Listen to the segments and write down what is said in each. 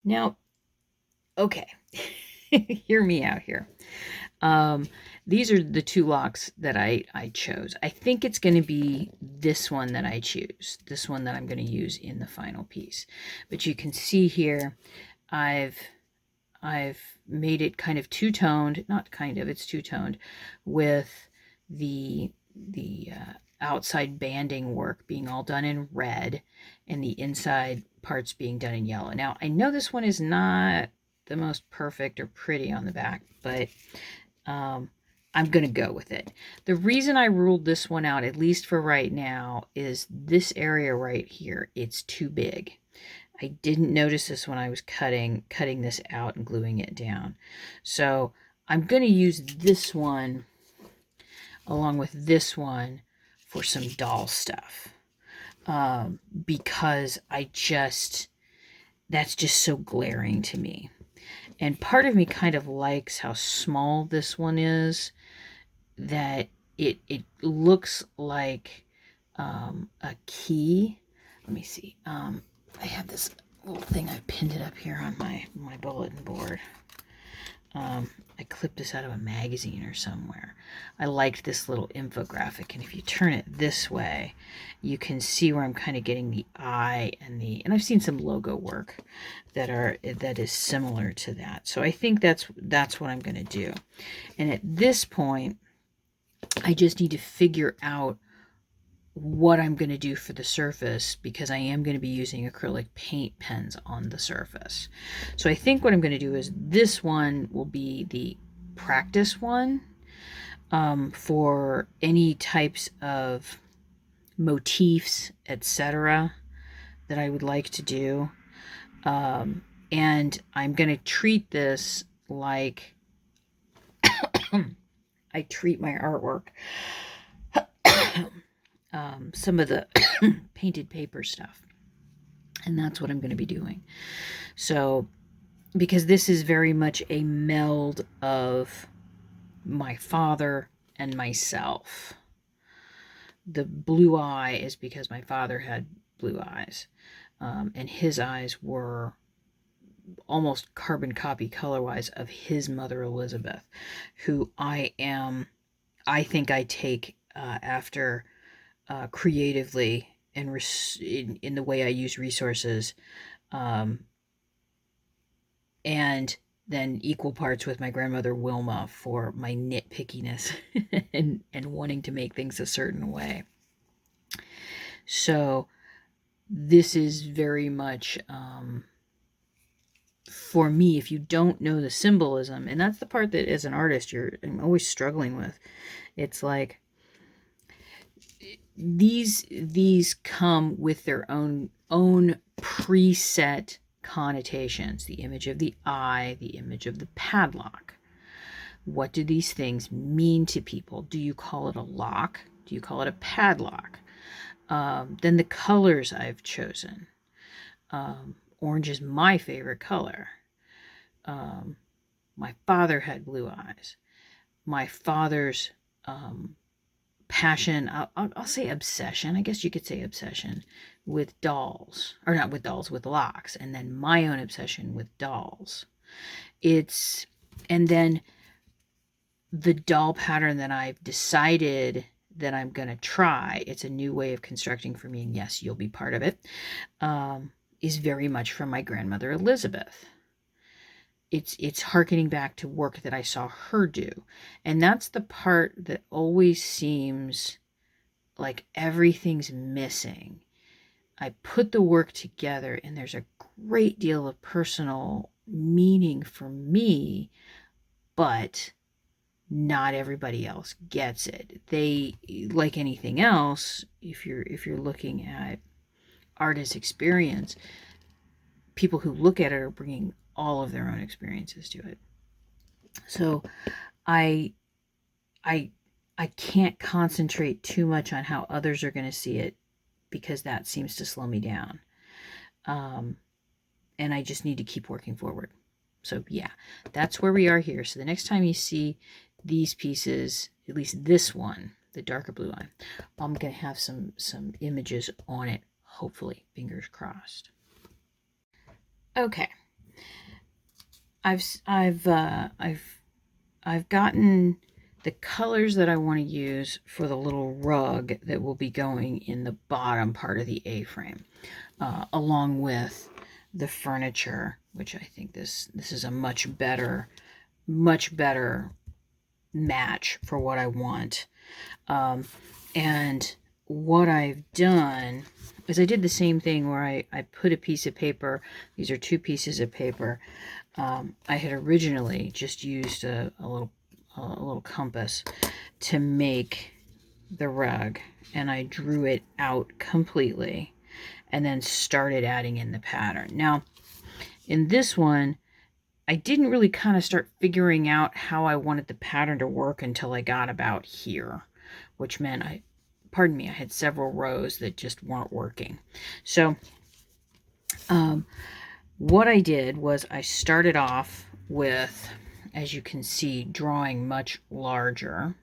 Now, okay, hear me out here. These are the two locks that I chose. I think it's going to be this one that I choose, this one that I'm going to use in the final piece. But you can see here, I've made it kind of two-toned, not kind of, it's two-toned, with the outside banding work being all done in red and the inside parts being done in yellow. Now, I know this one is not the most perfect or pretty on the back, but I'm going to go with it. The reason I ruled this one out, at least for right now, is this area right here. It's too big. I didn't notice this when I was cutting this out and gluing it down. So I'm going to use this one along with this one for some doll stuff. Because that's just so glaring to me. And part of me kind of likes how small this one is, that it looks like a key. Let me see. I have this little thing. I pinned it up here on my bulletin board. I clipped this out of a magazine or somewhere. I liked this little infographic, and if you turn it this way, you can see where I'm kind of getting the eye and I've seen some logo work that is similar to that. So I think that's what I'm going to do. And at this point, I just need to figure out what I'm going to do for the surface, because I am going to be using acrylic paint pens on the surface. So I think what I'm going to do is this one will be the practice one for any types of motifs, etc., that I would like to do. And I'm going to treat this like I treat my artwork. Some of the painted paper stuff. And that's what I'm going to be doing. So, because this is very much a meld of my father and myself. The blue eye is because my father had blue eyes. And his eyes were almost carbon copy color-wise of his mother Elizabeth, who I think I take after creatively and in the way I use resources, and then equal parts with my grandmother Wilma for my nitpickiness and wanting to make things a certain way. So this is very much for me, if you don't know the symbolism, and that's the part that as an artist I'm always struggling with. It's like these come with their own preset connotations. The image of the eye, the image of the padlock. What do these things mean to people? Do you call it a lock? Do you call it a padlock? Then the colors I've chosen. Orange is my favorite color. My father had blue eyes. My father's passion, I'll say obsession, I guess you could say obsession, with dolls, or not with dolls, with locks, and then my own obsession with dolls. And then the doll pattern that I've decided that I'm going to try, it's a new way of constructing for me, and yes, you'll be part of it, is very much from my grandmother Elizabeth. It's harkening back to work that I saw her do. And that's the part that always seems like everything's missing. I put the work together and there's a great deal of personal meaning for me, but not everybody else gets it. They, like anything else, if you're looking at artist experience, people who look at it are bringing all of their own experiences to it. So I can't concentrate too much on how others are going to see it, because that seems to slow me down. And I just need to keep working forward. So yeah, that's where we are here. So the next time you see these pieces, at least this one, the darker blue one, I'm going to have some images on it, hopefully, fingers crossed. Okay, I've gotten the colors that I want to use for the little rug that will be going in the bottom part of the A-frame, along with the furniture, which I think this is a much better match for what I want. And what I've done is I did the same thing where I put a piece of paper. These are 2 pieces of paper. I had originally just used a little compass to make the rug, and I drew it out completely and then started adding in the pattern. Now, in this one, I didn't really kind of start figuring out how I wanted the pattern to work until I got about here, which meant I had several rows that just weren't working. So what I did was I started off with, as you can see, drawing much larger.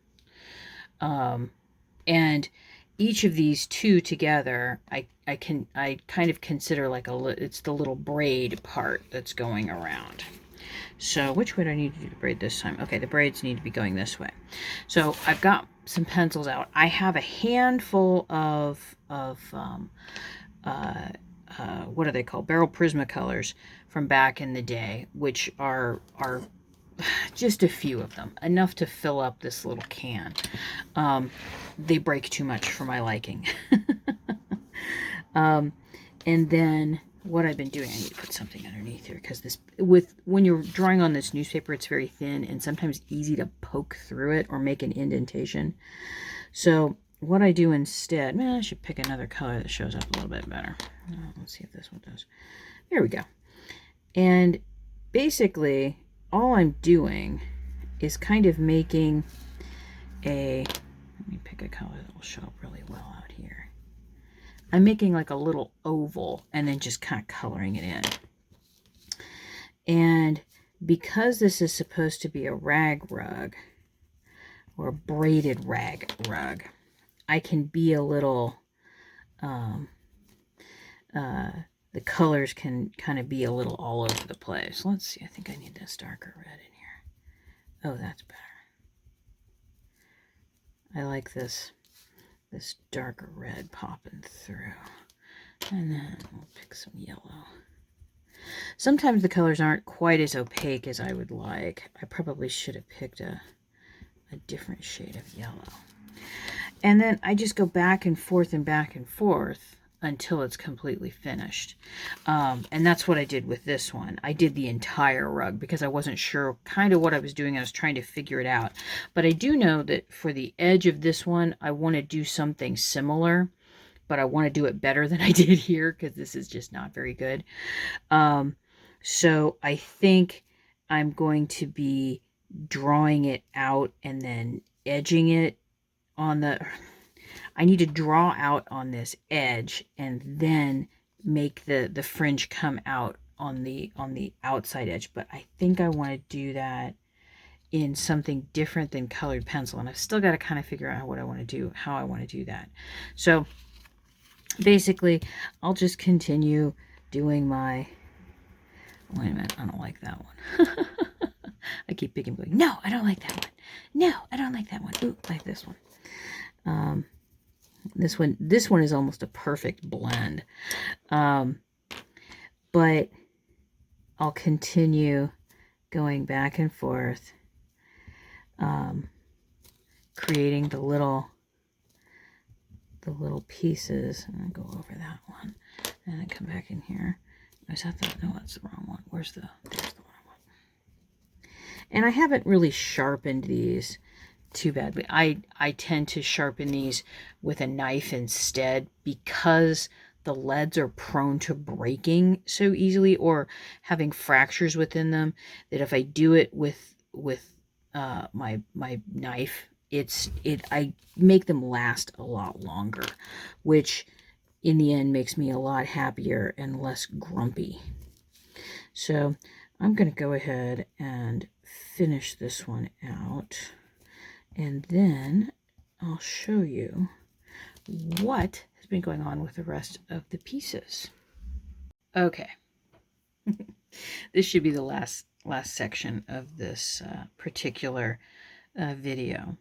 And each of these 2 together, I kind of consider like it's the little braid part that's going around. So which way do I need to do the braid this time? Okay, the braids need to be going this way. So I've got some pencils out. I have a handful of what are they called? Barrel Prismacolors from back in the day, which are just a few of them, enough to fill up this little can. They break too much for my liking. And then what I've been doing, I need to put something underneath here, because when you're drawing on this newspaper, it's very thin and sometimes easy to poke through it or make an indentation. So what I do instead, I should pick another color that shows up a little bit better. Let's see if this one does. There we go. And basically, all I'm doing is kind of making let me pick a color that will show up really well out here. I'm making like a little oval and then just kind of coloring it in. And because this is supposed to be a rag rug, or a braided rag rug, I can be a little, the colors can kind of be a little all over the place. Let's see, I think I need this darker red in here. Oh, that's better. I like this darker red popping through. And then we'll pick some yellow. Sometimes the colors aren't quite as opaque as I would like. I probably should have picked a different shade of yellow. And then I just go back and forth until it's completely finished. And that's what I did with this one. I did the entire rug because I wasn't sure kind of what I was doing. I was trying to figure it out. But I do know that for the edge of this one, I want to do something similar, but I want to do it better than I did here because this is just not very good. So I think I'm going to be drawing it out and then edging it on the... I need to draw out on this edge and then make the fringe come out on the outside edge. But I think I want to do that in something different than colored pencil. And I've still got to kind of figure out what I want to do, how I want to do that. So basically, I'll just continue doing my... Wait a minute, I don't like that one. I keep picking, going, no, I don't like that one. No, I don't like that one. Ooh, like this one. This one is almost a perfect blend. But I'll continue going back and forth, creating the little pieces. I'm gonna go over that one and then come back in here. Is that the... No, that's the wrong one. There's the one I want. And I haven't really sharpened these too badly. I tend to sharpen these with a knife instead because the leads are prone to breaking so easily or having fractures within them, that if I do it with my knife, I make them last a lot longer, which in the end makes me a lot happier and less grumpy. So I'm going to go ahead and finish this one out, and then I'll show you what has been going on with the rest of the pieces. Okay. This should be the last last section of this particular video.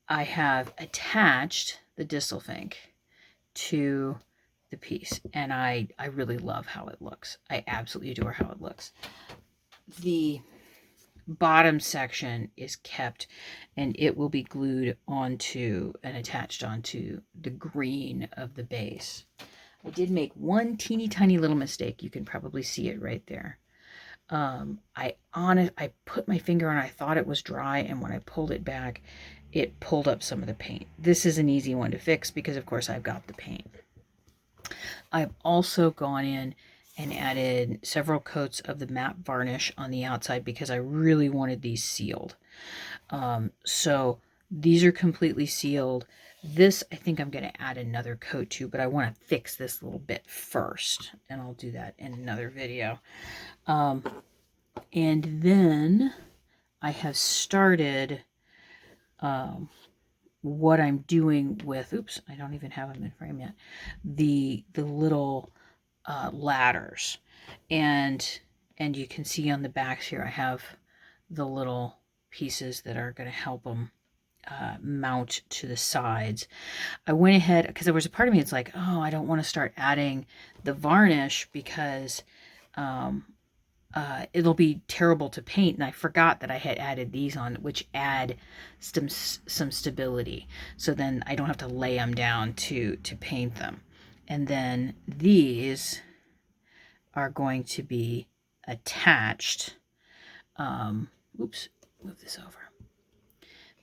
I have attached the Distelfink to the piece, and I really love how it looks. I absolutely adore how it looks. The bottom section is kept, and it will be glued onto and attached onto the green of the base. I did make one teeny tiny little mistake. You can probably see it right there. I put my finger on it. I thought it was dry, and when I pulled it back, it pulled up some of the paint. This is an easy one to fix because, of course, I've got the paint. I've also gone in and added several coats of the matte varnish on the outside because I really wanted these sealed. So these are completely sealed. This, I think I'm going to add another coat to, but I want to fix this little bit first, and I'll do that in another video. And then I have started what I'm doing with, oops, I don't even have them in frame yet, the little ladders. And you can see on the backs here, I have the little pieces that are going to help them mount to the sides. I went ahead, because there was a part of me that's like, oh, I don't want to start adding the varnish because it'll be terrible to paint, and I forgot that I had added these on, which add some stability, so then I don't have to lay them down to paint them. And then these are going to be attached. Oops, move this over.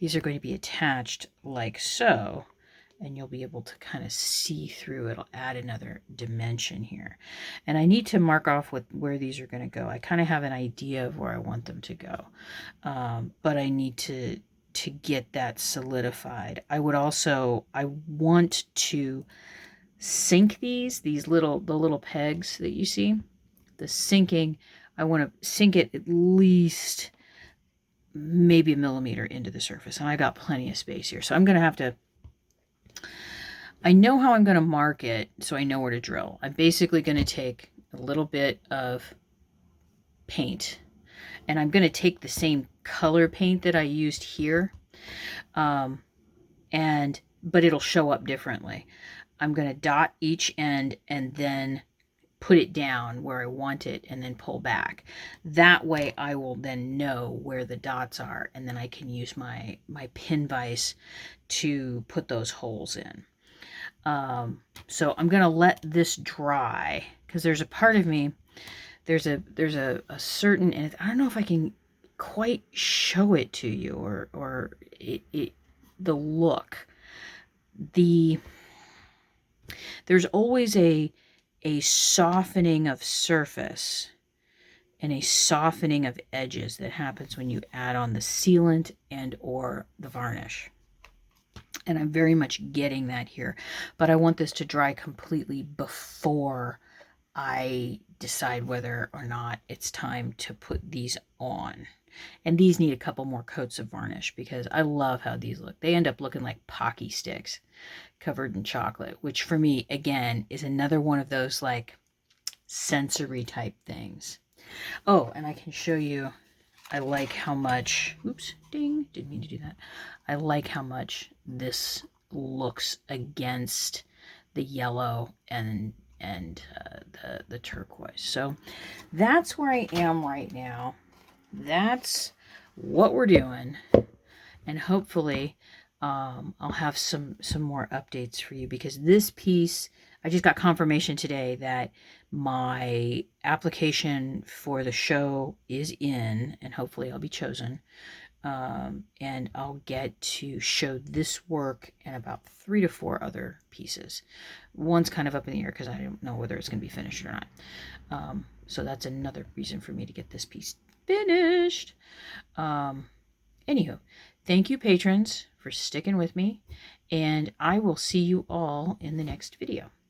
These are going to be attached like so, and you'll be able to kind of see through. It'll add another dimension here. And I need to mark off where these are going to go. I kind of have an idea of where I want them to go, but I need to get that solidified. I want to sink the little pegs that you see. The sinking, I want to sink it at least maybe a millimeter into the surface, and I got plenty of space here, so I'm going to have to, I know how I'm going to mark it, so I know where to drill. I'm basically going to take a little bit of paint, and I'm going to take the same color paint that I used here, but it'll show up differently. I'm going to dot each end and then put it down where I want it and then pull back. That way I will then know where the dots are, and then I can use my pin vise to put those holes in. So I'm going to let this dry, because there's a part of me, there's a certain, and I don't know if I can quite show it to you, or the look. There's always a softening of surface and a softening of edges that happens when you add on the sealant and or the varnish. And I'm very much getting that here, but I want this to dry completely before I decide whether or not it's time to put these on. And these need a couple more coats of varnish because I love how these look. They end up looking like Pocky sticks covered in chocolate, which for me, again, is another one of those like sensory type things. Oh, and I can show you, I like how much, oops, ding, didn't mean to do that. I like how much this looks against the yellow and the turquoise. So that's where I am right now. That's what we're doing, and hopefully I'll have some more updates for you, because this piece, I just got confirmation today that my application for the show is in, and hopefully I'll be chosen, and I'll get to show this work and about 3 to 4 other pieces. One's kind of up in the air because I don't know whether it's going to be finished or not. So that's another reason for me to get this piece finished. Anywho, thank you, patrons, for sticking with me, and I will see you all in the next video.